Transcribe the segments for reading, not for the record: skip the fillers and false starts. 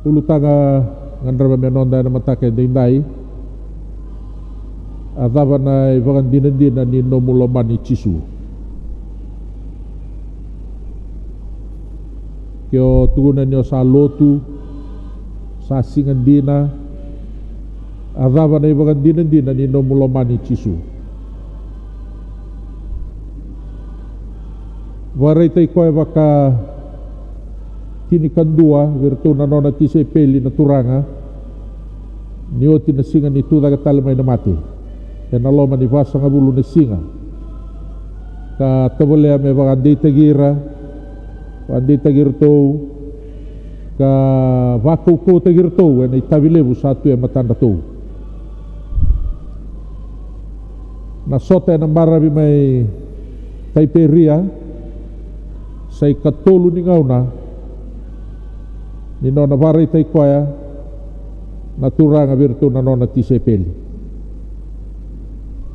ulutaga ngandra menonda na matake dindai adava na ivagan dinandina ni nomulomani chisu kyo tuguna nyo sa lotu sa singandina adava na ivagan dinandina ni nomulomani chisu warai tai koe waka tini kandua virtu na nona tise peli na turanga ni oti na singa ni tuda ka talmai na mati e na loma ni vasa nga bulu na singa ka tabolea me waka andei tagira tou ka wakau tagir tou e na itabilevu satu e matanda tou na sota e na marabi mai taiperia sai katolu ni ngauna ni nona varai tai koia na turanga virtu na nona tise peli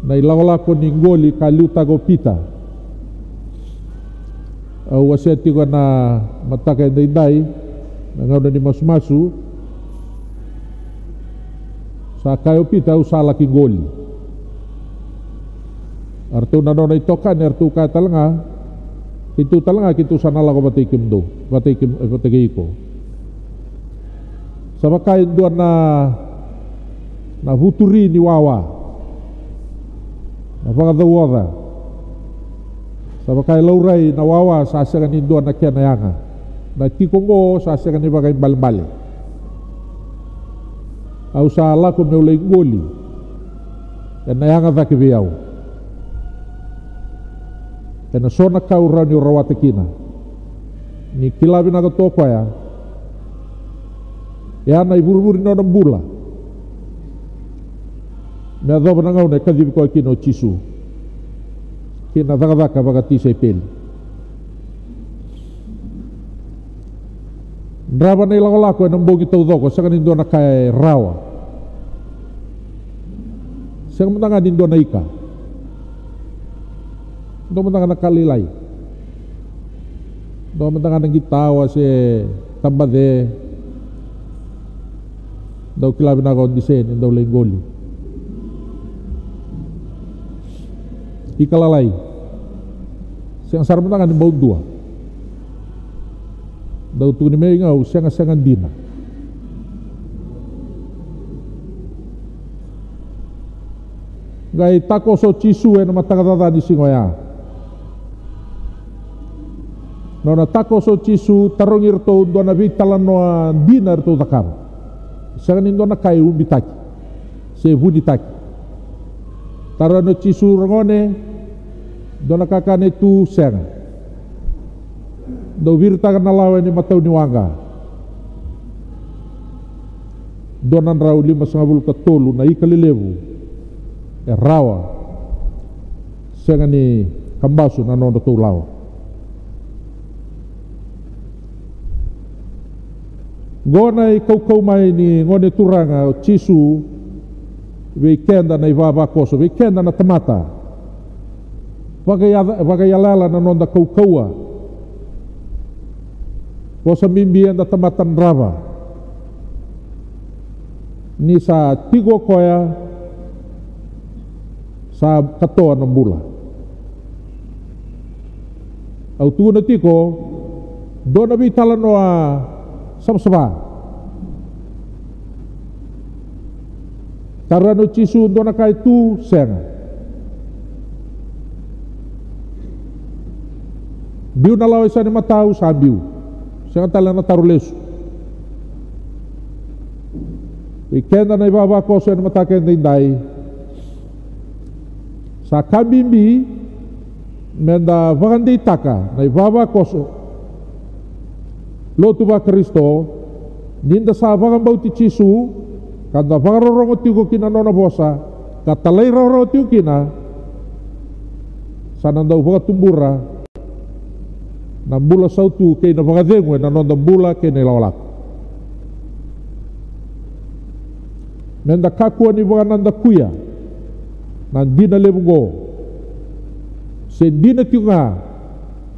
na ilawalako ni ngoli ka liutago pita au waseti ko na mataka dai na ngauna ni masu sa kayo pita usala ki ngoli artu na nona itokan artu ka talanga itu talanga kitu sanala ko batikim ko sabakai dua na vuturi ni wawa na vagadawaga sabakai laurai na wawa sa asagan ni dua na kena yanga na tikongo sa asagan ni bagai bali au sa alako meulai ngoli na yanga dhaki viau na sona kau rani rawata kina ni kilabi na katoko ya na iburu-buru no bula me adoba na ngau na kadhibi ko kino chisu kina dhaka bagati sa ipeli ndraba na ilako e nambogi tau doko saka nindo na kaya rawa saka matanga nindo na ika ndo matanga na kalilai ndo matanga na gitawa se tambade daw kilabi na kondisen daw lenggoli ikalalai siyang sarmatangan ni baud dua daw tuni may ngaw siyang dina gay tako so chisu na matagadada ni singoya no na tako so chisu tarongir to do na vitalan no dinar to takam saka nindo na kai umbitaki se vuditaki tarano chisu rongone do na kakane tu senga do virta na lawe ni matau ni wanga do na rau 5 katolu na ikalilevu e rawa senga ni kambasu na nondo tu lawa gona i kau mai ni ngone turanga chisu weekenda na ivava koso weekenda na tamata wagayalala na nonda kaua kosa mimbi anda tamatan rava ni sa tigo koya sa katoa na bula au tu na tiko do na bitala noa sama-sama karena chisu ndo na kai tu senga biu na lawa isa ni matau sa biu senga tala na tarulesu weekenda na ibaba koso ni matake ndai sa kabimbi menda vagandi taka na ibaba koso lotu ba Kristo ninda sa vagan bauti chisu kanda vagarorong tiuko kina nona bosa katalay roro tiuko kina sananda vaga tumbura na bula sautu kay na vagadengwe na nonda bula kay na ilawalak nanda kakua ni vaga nanda kuya nandina lebungo sendina tiunga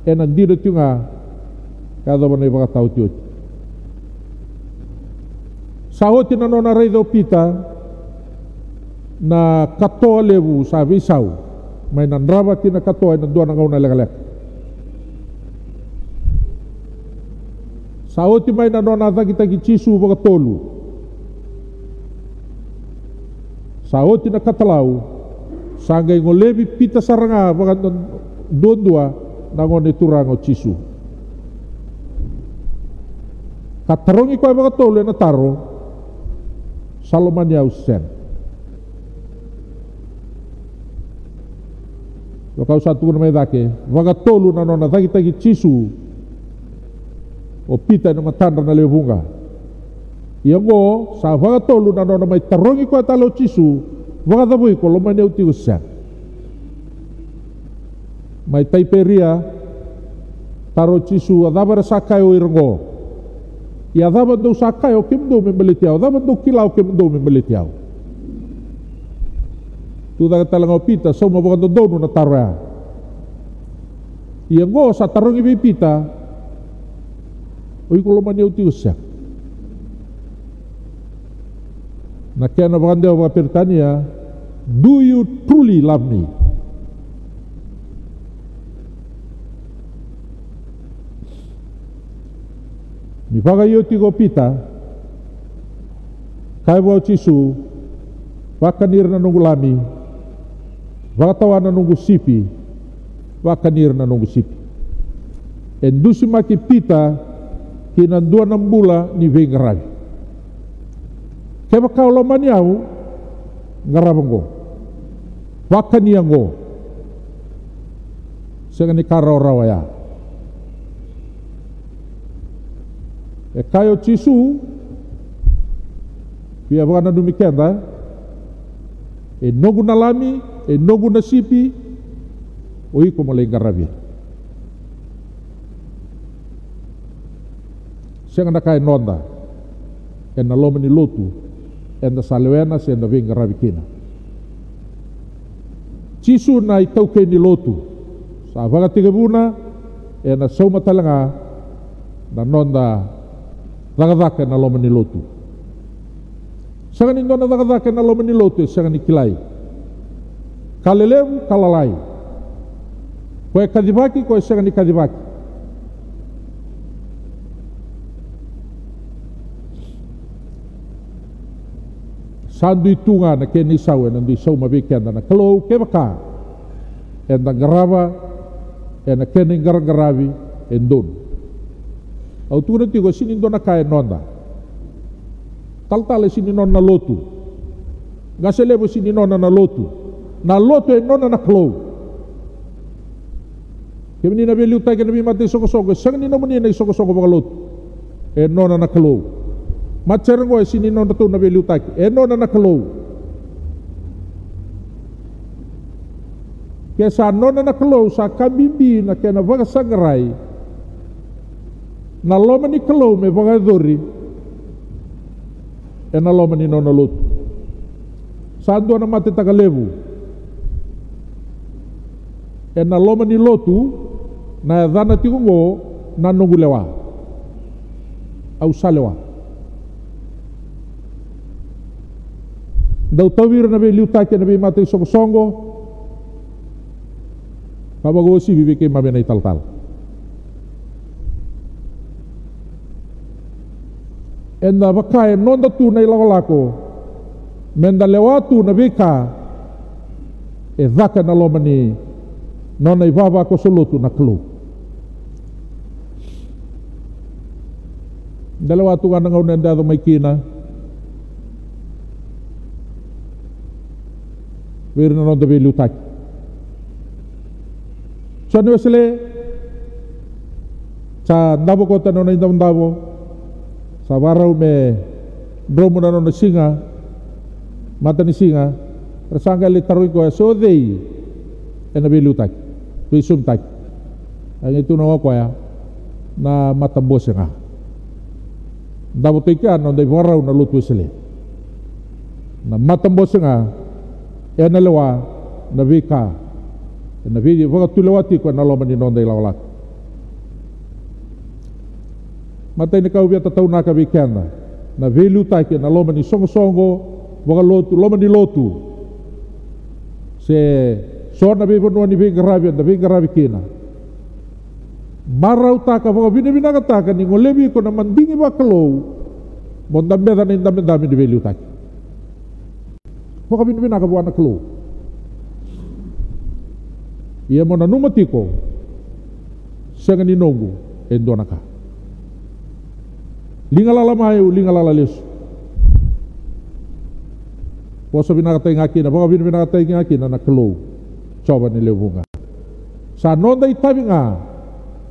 nandina tiunga kada mana ibaga tau tiut Sahoti na nona rei do pita na katoa lewu sa visau mai na ndrava ki na katoa na dua na ngauna lek-lek. Sahoti mai na nona taki cisu baka tolu. Sahoti na katalau sangai ngolevi pita saranga baka dua na ngone turango cisu. Katarongi koe baka tolu na taro Salomon ya usen. Kau satu nama dake, baka tolu na nona taki cisu o pita na matandra na levunga. Iango sa baka tolu na nona mai tarongi koe talo cisu baka tabui ko lo mane uti usen. Mai taiperia taro cisu adabara sakai o irango. Ia adaba do sakai o kimdo membeletiau, adaba do kilau kimdo membeletiau. Tu daga talang o pita soma baka donu na taroa. Iango sa tarongi bi pita oi ko lo mane uti usen. Na kena baka baka pertania, do you truly love me? Mi faga io tigo pita kai bo cisu wakanir na nunggu lami watawa na nunggu sipi wakanir na nunggu sipi endusi maki pita kinandua nambula ni vengarai keba kaulo maniau ngarabango wakaniango segani karo rawaya. E kayo cisu pia baka na dumikenda e nogu na lami e nogu na sipi o iko malay garabi siya na kay nonda e na loma ni lotu e na salewena siya na ving garabi kina cisu na ikaw kay ni lotu sa baka tigabuna e na sauma talanga na nonda dagadaka na loma ni lotu. Sangan indo na dagadaka na loma ni lotu sangan ikilai. Kalelew kalalai. Koe kadibaki koe sangan ikadibaki. Sandu itunga na keni sawe nandu isau mabikenda na kalau kebaka enda garava ena keni garagaravi endon. Au tu nanti go sini dona kaya nonda. Tal sini nona lotu. Gaselebo sini nona na lotu. Na lotu e nona na klo. Kemini na beliu tai kena mate soko sangi no mani na soko baka lotu. E nona na klo. Macerengo e sini nona tu na beliu tai e nona na klo. Kesa nona na klo sa kambimbi na kena vaga sagarai. Na loma ni kalau me vagadori e na loma ni nona lotu sandu na mate tagalevu e na loma ni lotu na dana tigungo na nungulewa au salewa dau tawir na be liutake na be mate songo kabagosi bibike mabena tal enda bakae nonda tu na ilawalako menda lewatu na bika e dhaka na loma ni nona ibaba ko solotu na klu dalawatu ka na ngauna enda do may kina wir na nonda belu tak chanu sele cha ndabo ko ta nona ndabo sabarau me dromo na nona singa mata ni singa rasanga li tarui ko so dei ena belu tak bisum tak ang itu na ko ya na matambos nga dabo tikan on dei warau na lutu sele na matambos nga ena lewa na vika na vidi vaga tulawati ko na loma ni nonda ilawalak matay ni kau biya tataw na kabikenda na velu take na loma ni songo waka lotu loma ni lotu se so na be bonua ni be garabi kina marau taka waka vina taka ni ngolebi ko na mandingi wakalou mo ndambeda na indamedami ni velu take waka vina ka buana kalou ia mo na numatiko senga ni nongu endonaka lingala mayu lingala lesu poso binakatay ngakina baka binakatay ngakina na kalou coba ni lewunga sa nonda itabi nga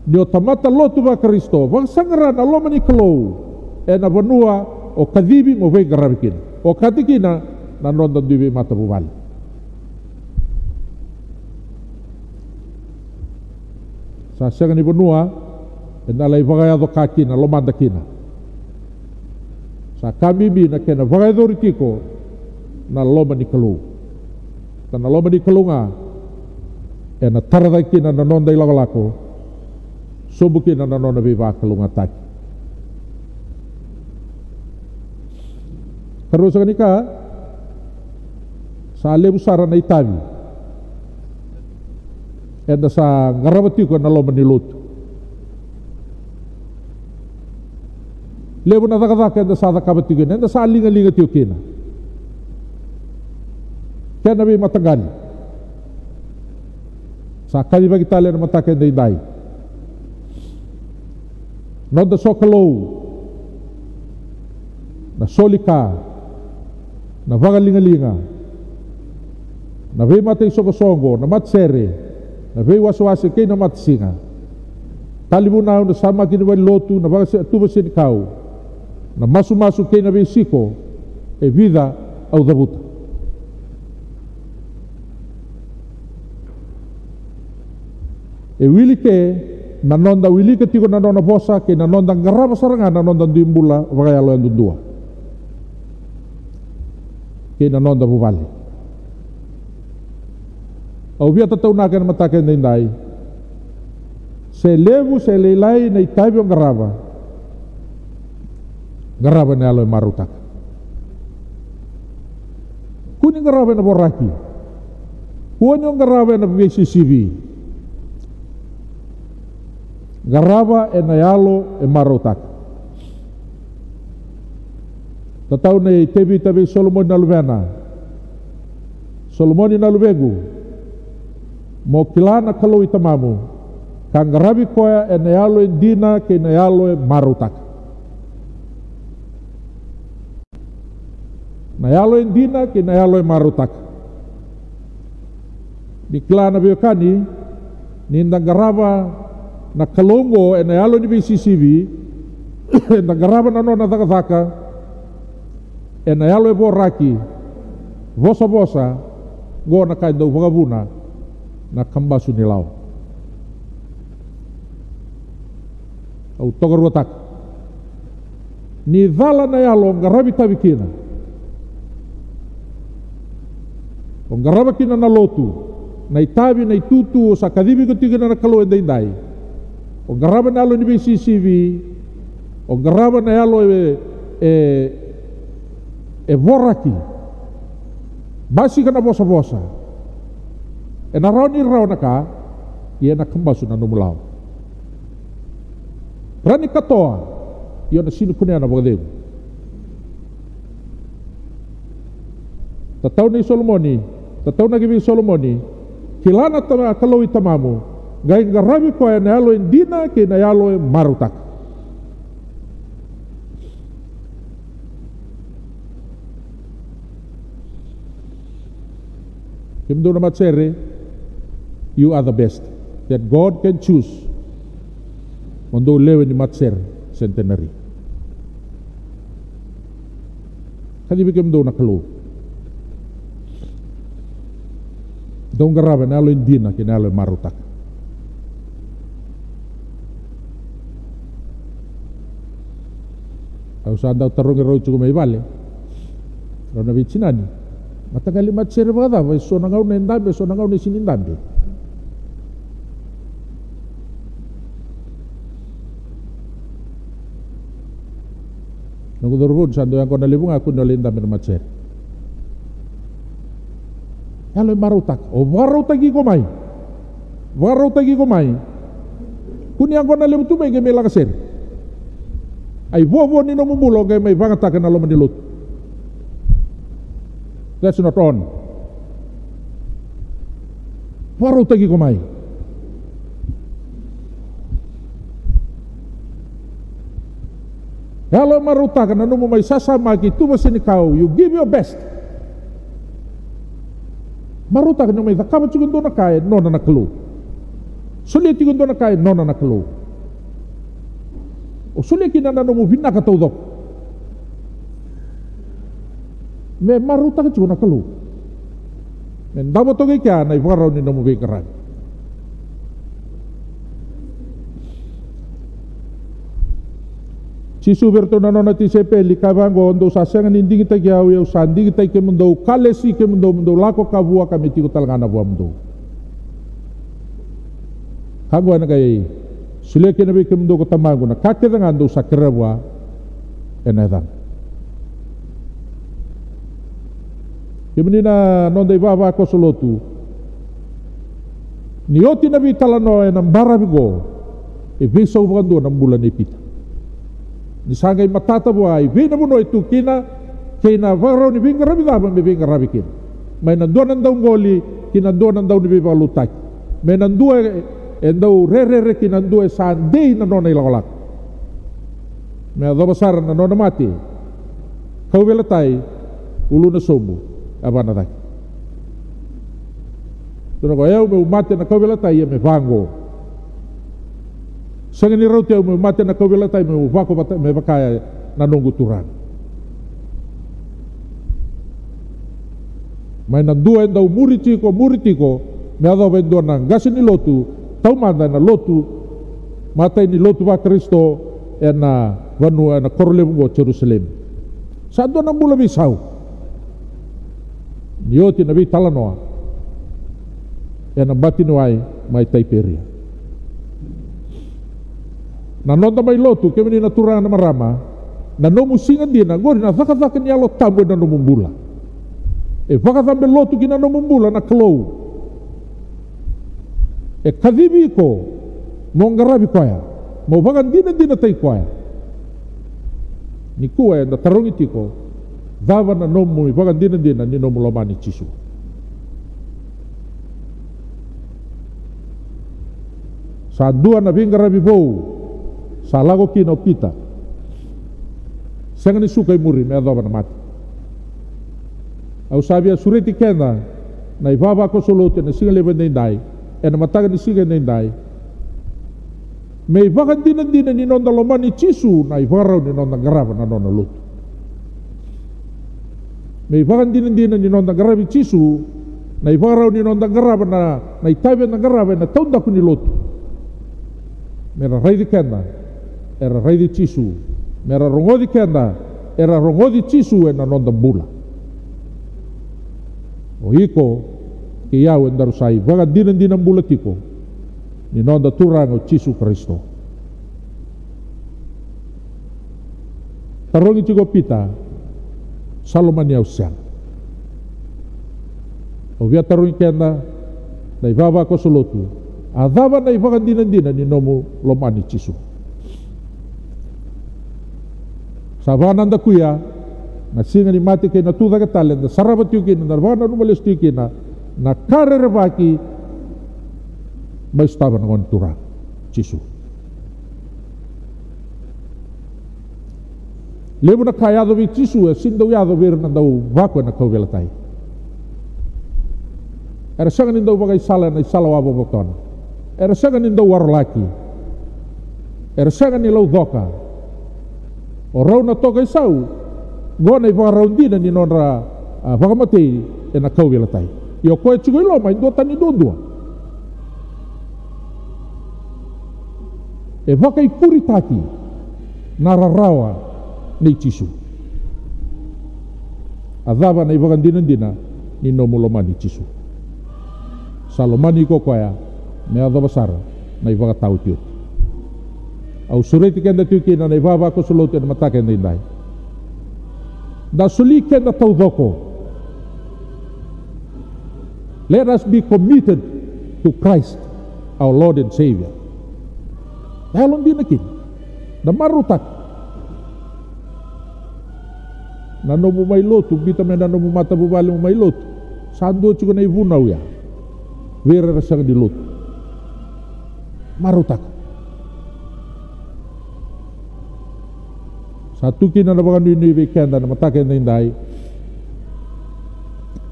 ni otamata lotu ba Kristo baka sangaran aloma ni kalou na banua o kadibi mo vei garabikin o katikina na nonda dubi mata bubali sa senga ni banua na lai vagayado kakina lomanda kina sa kami bi na kena vagayado ritiko na loma ni kalou na loma ni kalou nga na taradai kina na nonda ilagalako sobu kina na nonda viva kalou nga taki karusa kanika sa lebu sara na itabi sa ngarabatiko na loma ni lotu lebu na takataka sa takabatigo na sa linga-linga tiyo kina kaya nabi matagali sa kaliba kitali na matake na inday nonda so kalou na solika na vaga linga-linga na vei matay songo na matsere na vei waswasi kay na matsinga kalibunaw na sama kinawal lotu na vaga tubasin ikaw na masu kay na vei siko vida au dabuta wili ke na nonda wili ke tiko na nona bosa ke na nonda ngaraba saranga na nonda duimbula vagayalo yang dundua ke na nonda bubali au via tatau naka na matake na indai se levu se leilai na itabi o ngaraba na alo marutak kuni ngaraba na boraki kuni ngaraba na VCCV garaba na yalo marutak tatau na tebi Solomon na lubena Solomon na lubegu mo kilana kalou itamamu kang garabi koya na yalo dina ke na yalo marutak na yalo dina ke na yalo marutak di kilana biokani ninda garaba na kalongo na yalo ni BCCB na garaba na nona takataka na yalo boraki vosa go na kay daw vagabuna na kambasu nilaw au togarwatak ni dhala na yalo ngarabi tabikina o ngaraba kina na lotu na itabi na itutu sa kadibi ko tigina na kalou endai o garaba na yalo ni BCCV o garaba na yalo voraki basi kana bosa na raw na ka ia na kambasu na numulaw rani katoa ia na sinu kunia na bagadego tatau na Solomoni tatau na gibi Solomoni kilana tama kalou itamamu gai ngarabi ko na yalo dina ke na yalo marutak himdo na matsere you are the best that God can choose mondo lewe ni matser centenary kadi bikem do na kalou daw ngarabi na yalo dina ke na yalo marutak usando tarong ro chugo mai vale ro na vicinani matagali matsere bada vai so nangau ne ndambe so nangau ne sini ndambe Nagudurun sa doon ko nalibong ako nalinda minamatsir. Halo marutak. O warutagi ko may. Warutagi ko may. Kunya ko nalibong tumay kay may lakasir. Ay vovo ni nomumulo kay may bangatakan na lumanilut. That's not on. Warutagi ko may. Kalau marutakan anu mo may sasama ki tumasin ikaw, you give your best. Marutakan no may takabat sugun do na kaya, no na nakalo. Sulit sugun do na kaya, no na nakalo. O sulit kinana no mo binakatawdok. Me marutakan sugun nakalo. Men dabo to kaya na ivaraw ni no mo bikaran. Si Suberto na no nati sepeli kavango ondo sasangan hindi kita kiaw yaw sandi kita ke mundo kalesi ke mundo lako kavua kami tiko talangana bua mundo. Kagwa na kay sule ke nabi ke mundo ko tamago na kakedangan do sakra bua enadan. Kemini na non dai baba ko solotu. Nioti nabi talano enam barabigo e visa ubando na bulan ipita. Nisangay matatabuay, vina mo no ito kina varaw ni Vinga Rabi daban may Vinga Rabi kin. May nanduan ang daw ngoli, kinanduan ang daw ni Viva Lutak. May nanduan daw re kinanduan Sunday na nonay lakolak. May adabasaran na nona mati. Kawilatay, ulo na sobo, abanatay. Doon ako, ayaw may umati na kawilatay, may vango. Sa ngani raw tiyaw may mati na kawilatay may uvako may bakaya nanunggu turang. May nanduan daw muritiko may adaw benduan ng gasin ni lotu tau manda na lotu matay ni lotu ba Kristo na vanu na korlem go Jerusalem. Sa doon ang mula bisaw. Niyoti nabi talanoa ang batinuay may tayperia. Nanonda may lotu kami ni naturang na marama na nomusingan din ang gori na zakatakan niya lo tambo na numumbula vakatan be lotu kina numumbula na klow kadibi ko monggarabi kwaya mo bagan din na tay kwaya ni kuwa na tarong itiko dava na nomu bagan din na ni nomulomani chisu sa dua na bingarabi bou salago kino kita sangan isukai muri me adaba na mati au sabia sureti kena na ibaba ko solote na singa leben dai na mataga ni singa dai me ibakan din ni nonda lomani chisu na ibarau ni nonda garaba na nona lut me ibakan din ni nonda garabi chisu na ibarau ni nonda garaba na itabe na garaba na taunda ku ni lut mera raidi kena era rei di chisu mera rongo di kenda era rongo di chisu na nonda bula o iko ki yau endaru sai vaga dinan bula tiko ni nonda turang o chisu Kristo tarongi tiko pita Salomon yau siang o via tarongi kenda na ibaba ko solotu adaba na ivaga dinan ni nomu lomani chisu sabanan da kuya na singa ni mati kay natuda ka talen da sarabat yu kina narwana numalis yu kina na karerebaki may staban ngon tura chisu lebo na kayado bi chisu sindaw yado bir na daw vako na kawilatay era sangan daw bagay sala na salawa boboton era sangan daw warlaki era sangan ni doka o raw na to kay sau go na iba raw din ni nonra pakamati na kawilatay yo ko chugoy lo may do tani dodua vakay puritaki nararawa ni chisu adaba na ibakan din ni nomulomani chisu Salomani ko kaya may adabasar na ibaka tautiut au sureti kenda tuki na ibaba ko sulutin mataken dinday Na sulike na taudoko. Let us be committed to Christ, our Lord and Savior. Dahil hindi nakin, na marutak. Nano mo may loto, bita may nano mo mata bubali mo may loto. Sando chiko na ibunaw ya. Wera na siya di loto. Marutak. Sa tukin na nabagan ni weekend na matakin na hinday,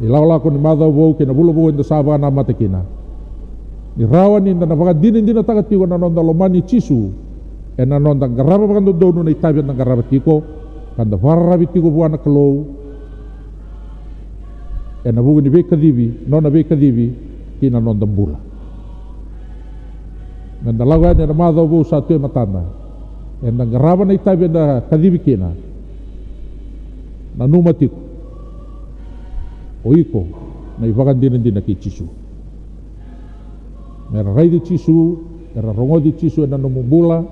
ilawala ko ni Mother Woke na bulubo in the Sabah na matakina. Ni rawan ni na nabaga din na tagat ko na nonda lomani chisu e na nonda garaba kan do na itabi na garaba tiko kan da farrabi tiko buana kalo e na bugu ni bekadibi nona bekadibi kina nonda bula. Na dalaga ni na Mother Woke sa tuwe matanda e na garaba na itabi na kadibi kina na numatiko oiko na ibagan din na kichisu. Mera rai di chisu, era rongo di chisu na numumbula,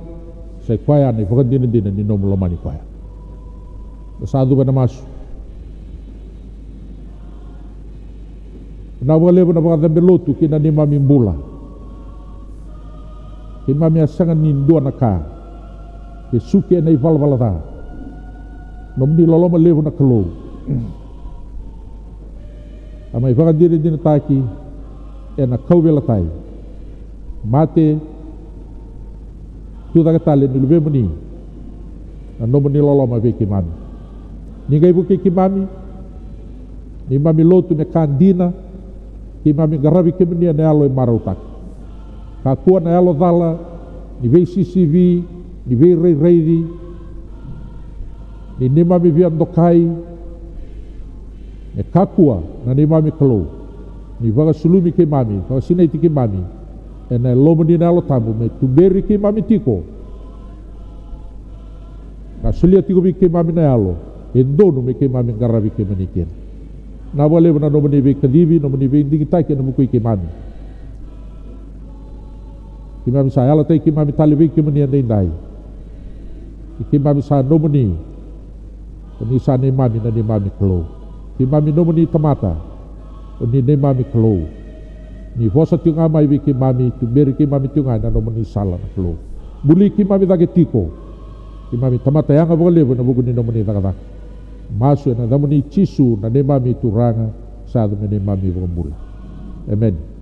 sa kwaya na ibagan din ni nomulomani kwaya. Basado ba na masu? Nawale ba na baka dambelotu kina ni mami mbula. Kina mami asangan nindua na ka. Kesuke na ivalvalata. Nomni loloma levo na kalo. Ama ibagan din na taki, e na kaubela tai. Mate tu daga tale ni lube mani no mani lolo ma veki mami ni gai buke ki mami ni mami lotu me kandina ki mami garabi ke mani ne alo marutak ka kuan ne alo dala ni ve CCV ni ve reidi ni mami vian dokai e kakua na ni mami kalo ni vaga sulumi ke mami vaga sinaiti ke mami e na lomo ni nalo tambu me tuberi ki mami tiko ka sulia tiko bi ki mami na alo e dono me ki mami garabi ki manikin na wale na nomo ni be kadibi nomo ni be indikita ki na mukui ki mami sa alo tai ki mami talibi ki mani andai dai ki mami sa nomo ni sa ni mami na ni mami klo ki mami nomo ni tamata o ni mami klo ni fosa tiunga mai wiki mami tu beri ki mami tiunga na nomoni sala na klo buli ki mami dage tiko ki mami tamata yanga bole na bugu ni nomoni daga masu na damoni chisu na ne mami turanga sa ne mami bula. Amen.